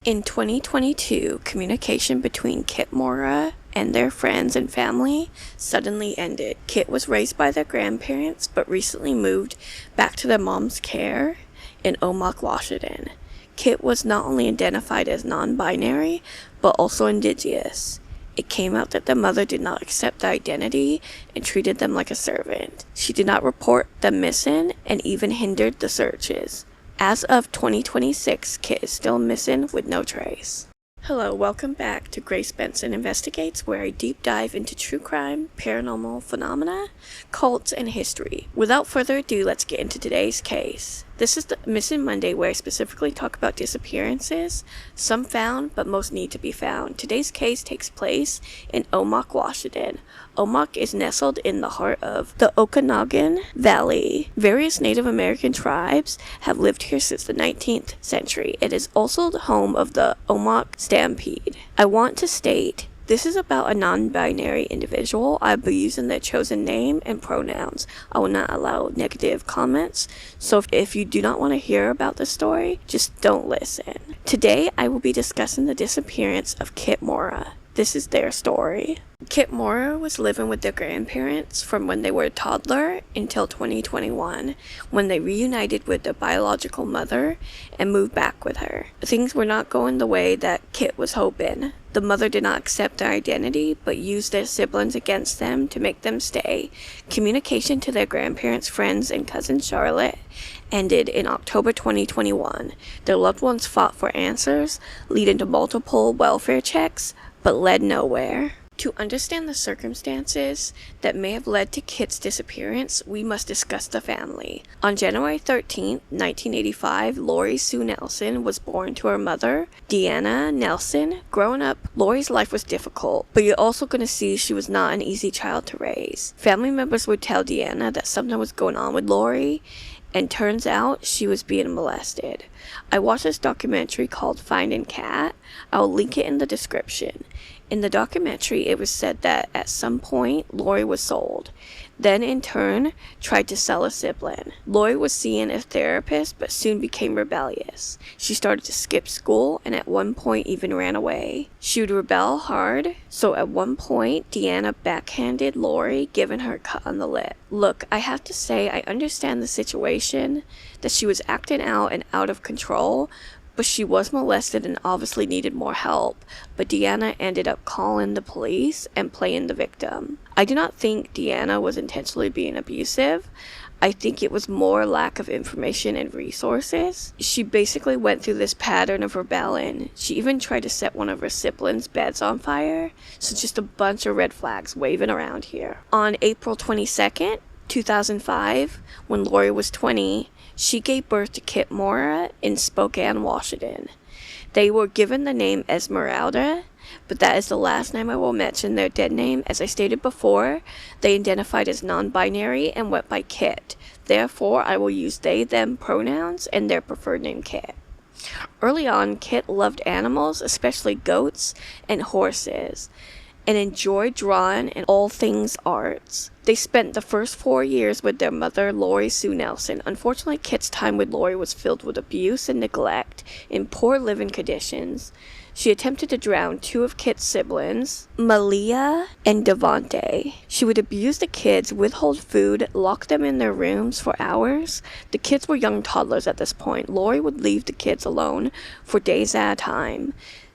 In 2022, communication between Kit Mora and their friends and family suddenly ended. Kit was raised by their grandparents, but recently moved back to their mom's care in Omak, Washington. Kit was not only identified as non-binary, but also indigenous. It came out that their mother did not accept the identity and treated them like a servant. She did not report them missing and even hindered the searches. As of 2026, Kit is still missing with no trace. Hello, welcome back to Grace Benson Investigates, where I deep dive into true crime, paranormal phenomena, cults, and history. Without further ado, let's get into today's case. This is the Missing Monday, where I specifically talk about disappearances, some found, but most need to be found. Today's case takes place in Omak, Washington. Omak is nestled in the heart of the Okanagan Valley. Various Native American tribes have lived here since the 19th century. It is also the home of the Omak Stampede. I want to state, this is about a non-binary individual. I'll be using their chosen name and pronouns. I will not allow negative comments, so if you do not want to hear about the story, just don't listen. Today, I will be discussing the disappearance of Kit Mora. This is their story. Kit Mora was living with their grandparents from when they were a toddler until 2021, when they reunited with their biological mother and moved back with her. Things were not going the way that Kit was hoping. The mother did not accept their identity, but used their siblings against them to make them stay. Communication to their grandparents, friends, and cousin Charlotte ended in October 2021. Their loved ones fought for answers, leading to multiple welfare checks, but led nowhere. To understand the circumstances that may have led to Kit's disappearance, we must discuss the family. On January 13, 1985, Lorie Sue Nelson was born to her mother, Deanna Nelson. Growing up, Lorie's life was difficult, but you're also going to see she was not an easy child to raise. Family members would tell Deanna that something was going on with Lorie, and turns out she was being molested. I watched this documentary called Finding Cat. I'll link it in the description. In the documentary, it was said that at some point, Lorie was sold, then in turn tried to sell a sibling. Lorie was seeing a therapist, but soon became rebellious. She started to skip school and at one point even ran away. She would rebel hard, so at one point, Deanna backhanded Lorie, giving her a cut on the lip. Look, I have to say I understand the situation, that she was acting out and out of control, but she was molested and obviously needed more help. But Deanna ended up calling the police and playing the victim. I do not think Deanna was intentionally being abusive. I think it was more lack of information and resources. She basically went through this pattern of rebelling. She even tried to set one of her siblings' beds on fire. So just a bunch of red flags waving around here. On April 22nd, 2005, when Lorie was 20, she gave birth to Kit Mora in Spokane, Washington. They were given the name Esmeralda, but that is the last name I will mention. Their dead name, as I stated before, they identified as non-binary and went by Kit. Therefore, I will use they, them pronouns and their preferred name Kit. Early on, Kit loved animals, especially goats and horses, and enjoyed drawing and all things arts. They spent the first 4 years with their mother, Lorie Sue Nelson. Unfortunately, Kit's time with Lorie was filled with abuse and neglect in poor living conditions. She attempted to drown 2 of Kit's siblings, Malia and Devante. She would abuse the kids, withhold food, lock them in their rooms for hours. The kids were young toddlers at this point. Lorie would leave the kids alone for days at a time.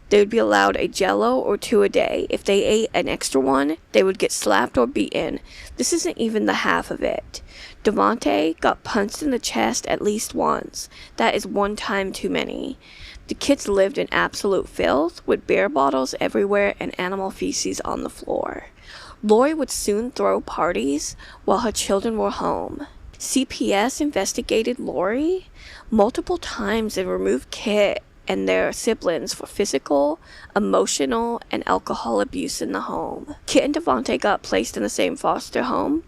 They would be allowed a Jell-O or 2 a day. If they ate an extra one, they would get slapped or beaten. This isn't even the half of it. Devante got punched in the chest at least once. That is 1 time too many. The kids lived in absolute filth, with beer bottles everywhere and animal feces on the floor. Lorie would soon throw parties while her children were home. CPS investigated Lorie multiple times and removed Kit and their siblings for physical, emotional, and alcohol abuse in the home. Kit and Devante got placed in the same foster home,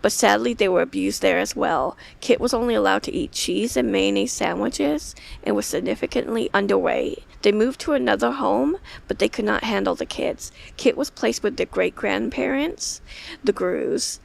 but sadly they were abused there as well. Kit was only allowed to eat cheese and mayonnaise sandwiches and was significantly underweight. They moved to another home, but they could not handle the kids. Kit was placed with their great-grandparents, the Groos,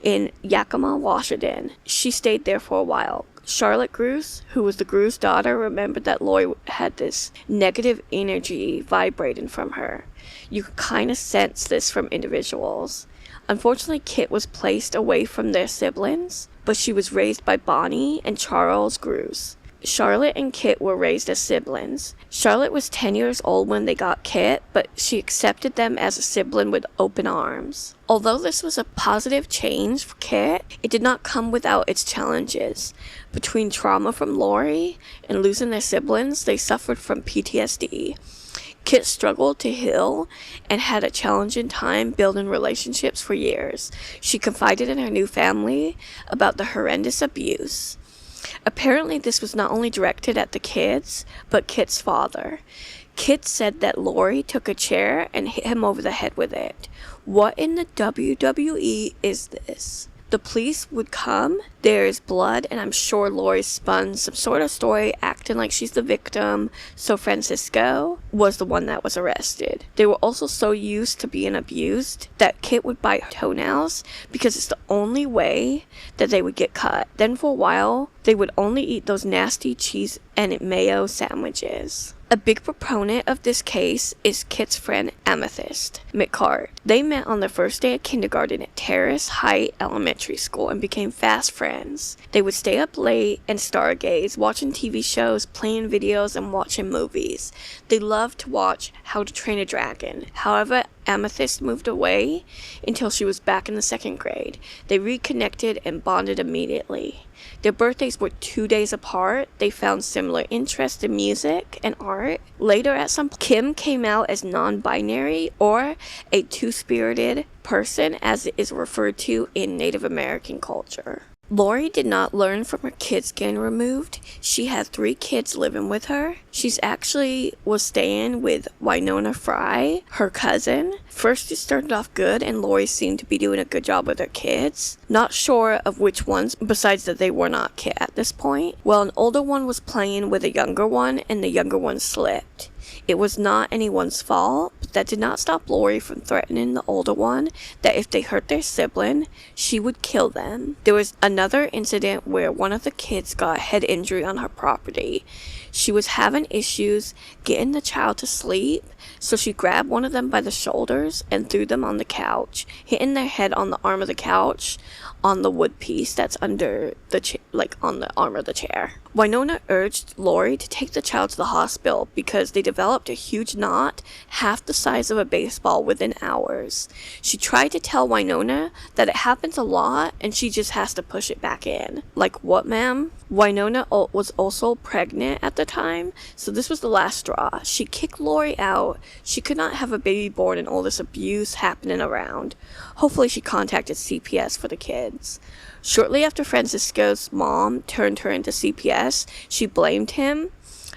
in Yakima, Washington. She stayed there for a while. Charlotte Groo, who was the Groo's daughter, remembered that Lorie had this negative energy vibrating from her. You could kind of sense this from individuals. Unfortunately, Kit was placed away from their siblings, but she was raised by Bonnie and Charles Groo. Charlotte and Kit were raised as siblings. Charlotte was 10 years old when they got Kit, but she accepted them as a sibling with open arms. Although this was a positive change for Kit, it did not come without its challenges. Between trauma from Lorie and losing their siblings, they suffered from PTSD. Kit struggled to heal and had a challenging time building relationships for years. She confided in her new family about the horrendous abuse. Apparently, this was not only directed at the kids, but Kit's father. Kit said that Lorie took a chair and hit him over the head with it. What in the WWE is this? The police would come, there is blood, and I'm sure Lorie spun some sort of story acting like she's the victim, so Francisco was the one that was arrested. They were also so used to being abused that Kit would bite her toenails because it's the only way that they would get cut. Then for a while, they would only eat those nasty cheese and mayo sandwiches. A big proponent of this case is Kit's friend Amethyst McCart. They met on their first day of kindergarten at Terrace Heights Elementary School and became fast friends. They would stay up late and stargaze, watching TV shows, playing videos, and watching movies. They loved to watch How to Train a Dragon. However, Amethyst moved away until she was back in the 2nd grade. They reconnected and bonded immediately. Their birthdays were 2 days apart. They found similar interests in music and art. Later at some point, Kim came out as non-binary or a two-spirited person, as it is referred to in Native American culture. Lorie did not learn from her kids getting removed. She had 3 kids living with her. She's actually was staying with Winona Fry, her cousin. First it started off good and Lorie seemed to be doing a good job with her kids. Not sure of which ones, besides that they were not kids at this point. Well, an older one was playing with a younger one and the younger one slipped. It was not anyone's fault, but that did not stop Lorie from threatening the older one that if they hurt their sibling, she would kill them. There was another incident where one of the kids got a head injury on her property. She was having issues getting the child to sleep, so she grabbed one of them by the shoulders and threw them on the couch, hitting their head on the arm of the couch on the wood piece that's under the on the arm of the chair. Winona urged Lorie to take the child to the hospital because they developed a huge knot half the size of a baseball within hours. She tried to tell Winona that it happens a lot and she just has to push it back in. Like, what, ma'am? Winona was also pregnant at the time, so this was the last straw. She kicked Lorie out. She could not have a baby born and all this abuse happening around. Hopefully she contacted CPS for the kids. Shortly after Francisco's mom turned her into CPS, she blamed him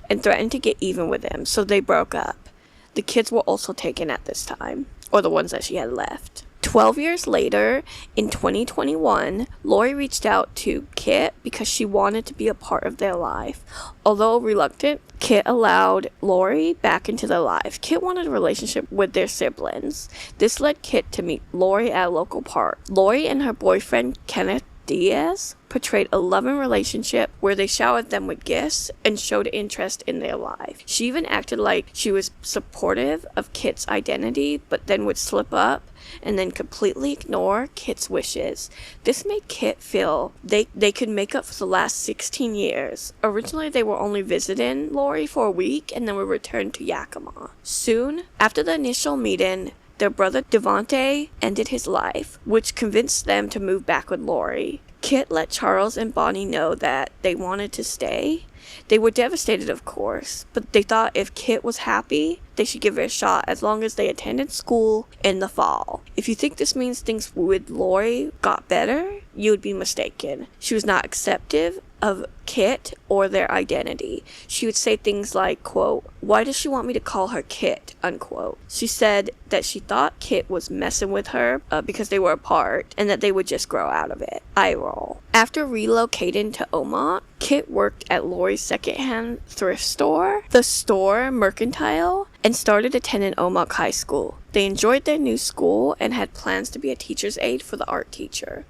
and threatened to get even with him, so they broke up. The kids were also taken at this time, or the ones that she had left. 12 years later, in 2021, Lorie reached out to Kit because she wanted to be a part of their life. Although reluctant, Kit allowed Lorie back into their life. Kit wanted a relationship with their siblings. This led Kit to meet Lorie at a local park. Lorie and her boyfriend, Kenneth Diaz, portrayed a loving relationship where they showered them with gifts and showed interest in their life. She even acted like she was supportive of Kit's identity, but then would slip up and then completely ignore Kit's wishes. This made Kit feel they could make up for the last 16 years. Originally, they were only visiting Lorie for a week and then would return to Yakima. Soon, after the initial meeting, their brother Devontae ended his life, which convinced them to move back with Lorie. Kit let Charles and Bonnie know that they wanted to stay. They were devastated, of course, but they thought if Kit was happy, they should give it a shot as long as they attended school in the fall. If you think this means things with Lorie got better, you would be mistaken. She was not acceptive of Kit or their identity. She would say things like, quote, "Why does she want me to call her Kit?" unquote. She said that she thought Kit was messing with her because they were apart and that they would just grow out of it. Eye roll. After relocating to Omaha, Kit worked at Lorie's secondhand thrift store, the store Mercantile, and started attending Omaha High School. They enjoyed their new school and had plans to be a teacher's aide for the art teacher.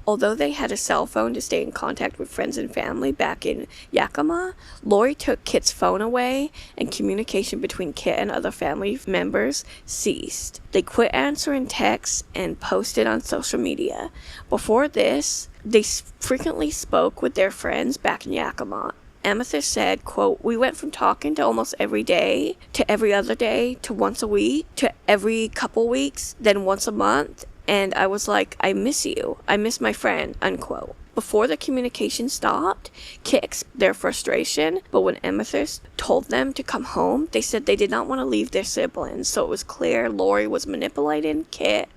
Although they had a cell phone to stay in contact with friends and family back in Yakima, Lorie took Kit's phone away and communication between Kit and other family members ceased. They quit answering texts and posted on social media. Before this, they frequently spoke with their friends back in Yakima. Amethyst said, quote, "We went from talking to almost every day, to every other day, to once a week, to every couple weeks, then once a month, and I was like, I miss you. I miss my friend," unquote. Before the communication stopped, Kit expressed their frustration, but when Amethyst told them to come home, they said they did not want to leave their siblings, so it was clear Lorie was manipulating Kit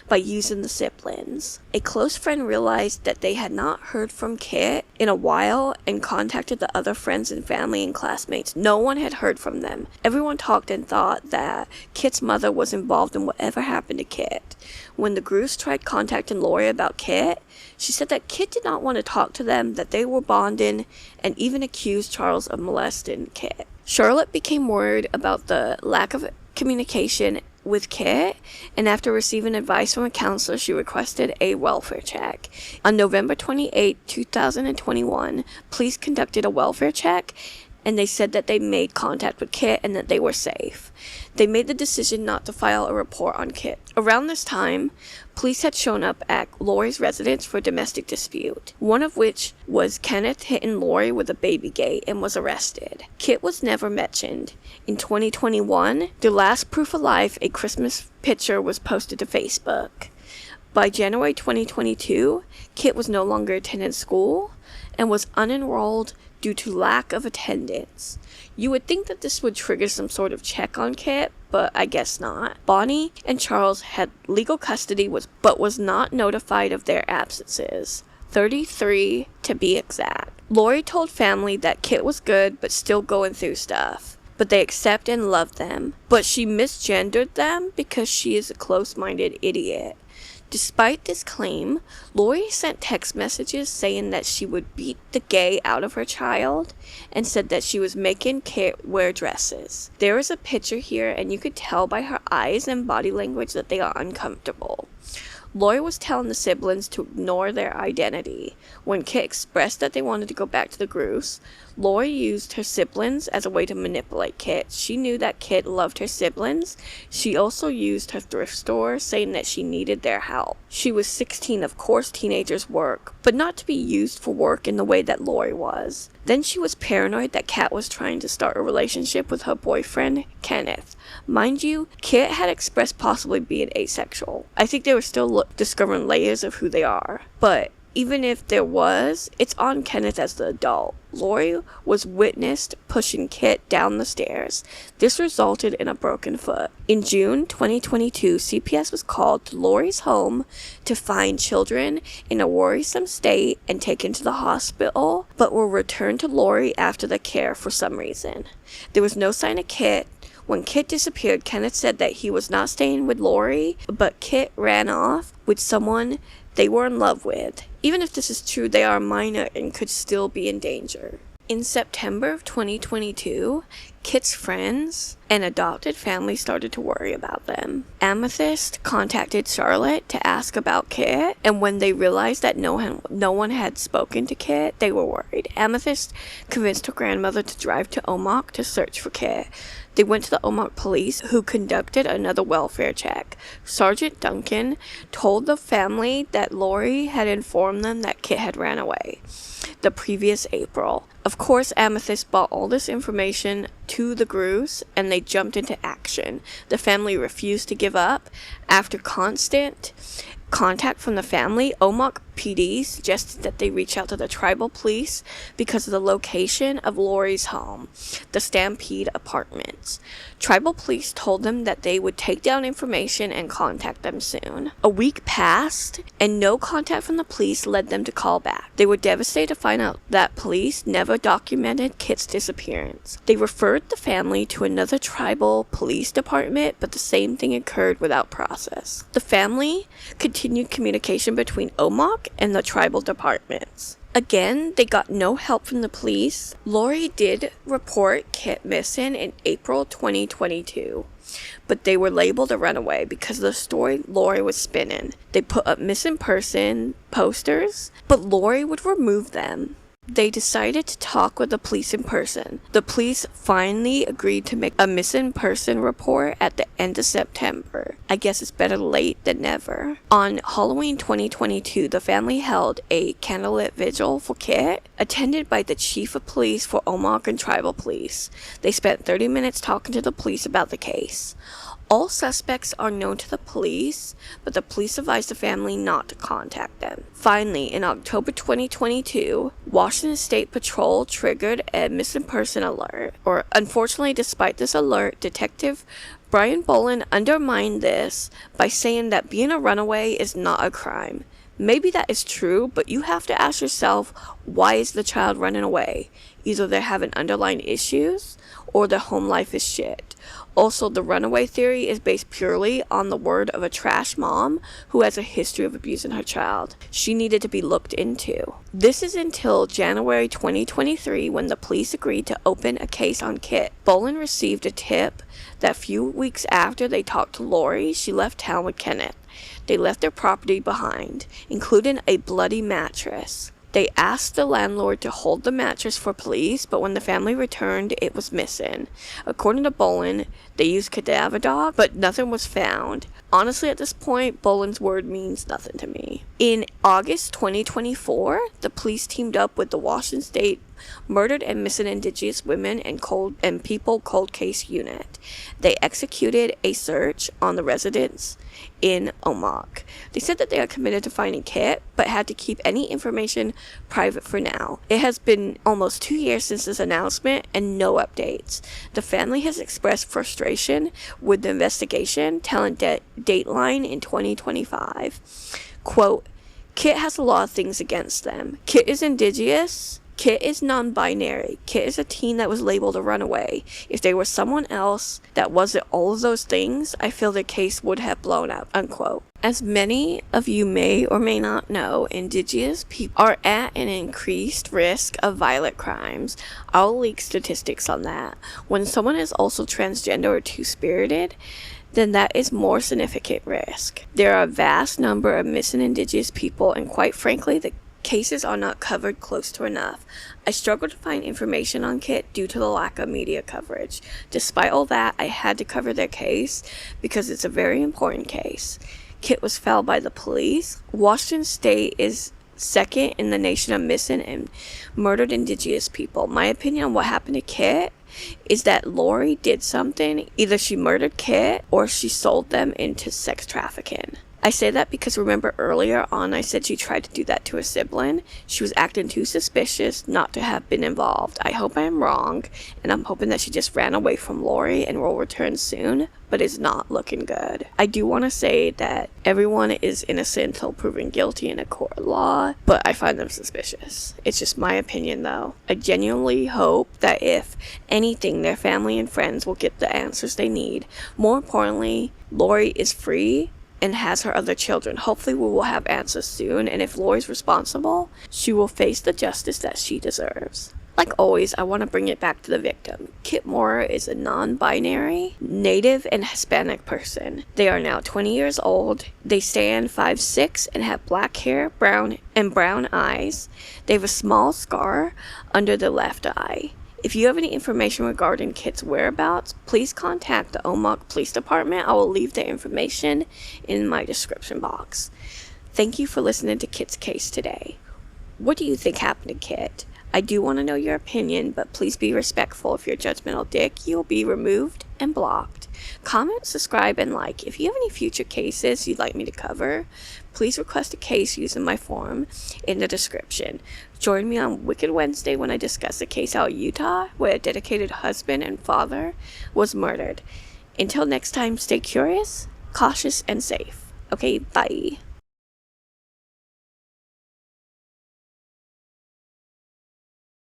by using the siblings. A close friend realized that they had not heard from Kit in a while and contacted the other friends and family and classmates. No one had heard from them. Everyone talked and thought that Kit's mother was involved in whatever happened to Kit. When the Groos tried contacting Lorie about Kit, she said that Kit did not want to talk to them, that they were bonding, and even accused Charles of molesting Kit. Charlotte became worried about the lack of communication with Kit, and after receiving advice from a counselor, she requested a welfare check. On November 28, 2021, police conducted a welfare check, and they said that they made contact with Kit and that they were safe. They made the decision not to file a report on Kit. Around this time, police had shown up at Lorie's residence for a domestic dispute, one of which was Kenneth hitting Lorie with a baby gate and was arrested. Kit was never mentioned. In 2021, their last proof of life, a Christmas picture, was posted to Facebook. By January 2022, Kit was no longer attending school and was unenrolled due to lack of attendance. You would think that this would trigger some sort of check on Kit, but I guess not. Bonnie and Charles had legal custody but was not notified of their absences. 33 to be exact. Lorie told family that Kit was good but still going through stuff, but they accept and love them. But she misgendered them because she is a close-minded idiot. Despite this claim, Lorie sent text messages saying that she would beat the gay out of her child and said that she was making Kit wear dresses. There is a picture here and you could tell by her eyes and body language that they are uncomfortable. Lorie was telling the siblings to ignore their identity. When Kit expressed that they wanted to go back to the Groos, Lorie used her siblings as a way to manipulate Kit. She knew that Kit loved her siblings. She also used her thrift store, saying that she needed their help. She was 16, of course teenagers work, but not to be used for work in the way that Lorie was. Then she was paranoid that Kat was trying to start a relationship with her boyfriend, Kenneth. Mind you, Kit had expressed possibly being asexual. I think they were still discovering layers of who they are. But even if there was, it's on Kenneth as the adult. Lorie was witnessed pushing Kit down the stairs. This resulted in a broken foot. In June 2022, CPS was called to Lorie's home to find children in a worrisome state and taken to the hospital, but were returned to Lorie after the care for some reason. There was no sign of Kit. When Kit disappeared, Kenneth said that he was not staying with Lorie, but Kit ran off with someone they were in love with. Even if this is true, they are minor and could still be in danger. In September of 2022, Kit's friends and adopted family started to worry about them. Amethyst contacted Charlotte to ask about Kit, and when they realized that no one had spoken to Kit, they were worried. Amethyst convinced her grandmother to drive to Omak to search for Kit. They went to the Omak police, who conducted another welfare check. Sergeant Duncan told the family that Lorie had informed them that Kit had ran away the previous April. Of course, Amethyst brought all this information to the Groos, and they jumped into action. The family refused to give up. After constant contact from the family, Omak PD suggested that they reach out to the tribal police because of the location of Lorie's home, the Stampede Apartments. Tribal police told them that they would take down information and contact them soon. A week passed, and no contact from the police led them to call back. They were devastated to find out that police never documented Kit's disappearance. They referred the family to another tribal police department, but the same thing occurred without process. The family continued continued communication between OMOC and the tribal departments. Again, they got no help from the police. Lorie did report Kit missing in April 2022, but they were labeled a runaway because of the story Lorie was spinning. They put up missing person posters, but Lorie would remove them. They decided to talk with the police in person. The police finally agreed to make a missing person report at the end of September. I guess it's better late than never. On Halloween 2022, the family held a candlelit vigil for Kit, attended by the chief of police for OMOC and tribal police. They spent 30 minutes talking to the police about the case. All suspects are known to the police, but the police advised the family not to contact them. Finally, in October 2022, Washington State Patrol triggered a missing person alert. Unfortunately, despite this alert, Detective Brian Bolin undermined this by saying that being a runaway is not a crime. Maybe that is true, but you have to ask yourself, why is the child running away? Either they're having underlying issues, or their home life is shit. Also, the runaway theory is based purely on the word of a trash mom who has a history of abusing her child. She needed to be looked into. This is until January 2023 when the police agreed to open a case on Kit. Bolin received a tip that a few weeks after they talked to Lorie, she left town with Kenneth. They left their property behind, including a bloody mattress. They asked the landlord to hold the mattress for police, but when the family returned, it was missing. According to Bolin, they used cadaver dog, but nothing was found. Honestly, at this point, Bolin's word means nothing to me. In August 2024, the police teamed up with the Washington State Murdered and Missing Indigenous Women and People Cold Case Unit. They executed a search on the residence in OMOC. They said that they are committed to finding Kit, but had to keep any information private for now. It has been almost 2 years since this announcement and no updates. The family has expressed frustration with the investigation, telling Dateline in 2025, quote, Kit has a lot of things against them. Kit is indigenous. Kit is non-binary. Kit is a teen that was labeled a runaway. If they were someone else that wasn't all of those things, I feel the case would have blown up, unquote. As many of you may or may not know, Indigenous people are at an increased risk of violent crimes. I'll leak statistics on that. When someone is also transgender or two-spirited, then that is more significant risk. There are a vast number of missing Indigenous people, and quite frankly, the cases are not covered close to enough. I struggled to find information on Kit due to the lack of media coverage. Despite all that, I had to cover their case because it's a very important case. Kit was found by the police. Washington State is second in the nation of missing and murdered Indigenous people. My opinion on what happened to Kit is that Lorie did something. Either she murdered Kit or she sold them into sex trafficking. I say that because remember earlier on I said she tried to do that to a sibling. She was acting too suspicious not to have been involved. I hope I am wrong, and I'm hoping that she just ran away from Lorie and will return soon, but it's not looking good. I do want to say that everyone is innocent until proven guilty in a court of law, but I find them suspicious. It's just my opinion though. I genuinely hope that if anything, their family and friends will get the answers they need. More importantly, Lorie is free and has her other children. Hopefully we will have answers soon, and if Lorie's responsible, she will face the justice that she deserves. Like always, I want to bring it back to the victim. Kit Mora is a non-binary, Native and Hispanic person. They are now 20 years old. They stand 5'6" and have black hair, brown eyes. They have a small scar under the left eye. If you have any information regarding Kit's whereabouts, please contact the OMOC Police Department. I will leave the information in my description box. Thank you for listening to Kit's case today. What do you think happened to Kit? I do want to know your opinion, but please be respectful. If you're a judgmental dick, you'll be removed and blocked. Comment, subscribe, and like. If you have any future cases you'd like me to cover, please request a case using my form in the description. Join me on Wicked Wednesday when I discuss a case out of Utah where a dedicated husband and father was murdered. Until next time, stay curious, cautious, and safe. Okay, bye.